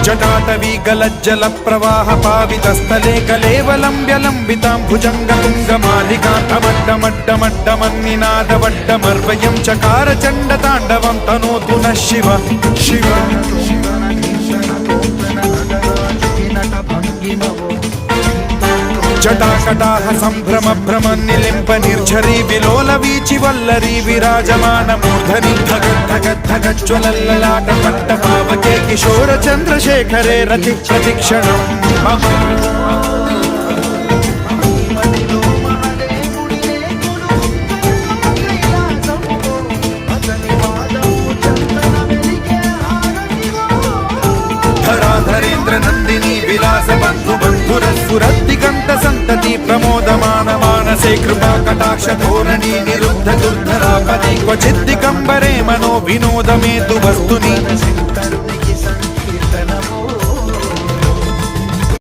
जटाटवी गलज्जल प्रवाह पावितस्थले कलेवलम्ब्यलम्बितां भुजङ्गतुङ्गमालिकान्तमड्डमड्डमड्डमन्निनादवड्डमर्वयं चकार चण्डताण्डवं तनोतु नः शिव शिव जटाकटाह सम्भ्रम भ्रम निलिम्प निर्झरी विलोल वीचि वल्लरी विराजमान मूर्धनि धगद्धगद्धगज्ज्वलल्ललाट पट्ट पावके किशोर चन्द्रशेखरे रति प्रतिक्षणम् धराधरेन्द्र नन्दिनी विलास बन्धु बन्धुरस्फुरद्दिगन्त सन्तति प्रमोदमान मानसे कृपा कटाक्ष धोरणी निरुद्ध दुर्धरापदे क्वचिद्दिगम्बरे मनो विनोदमेतु वस्तुनि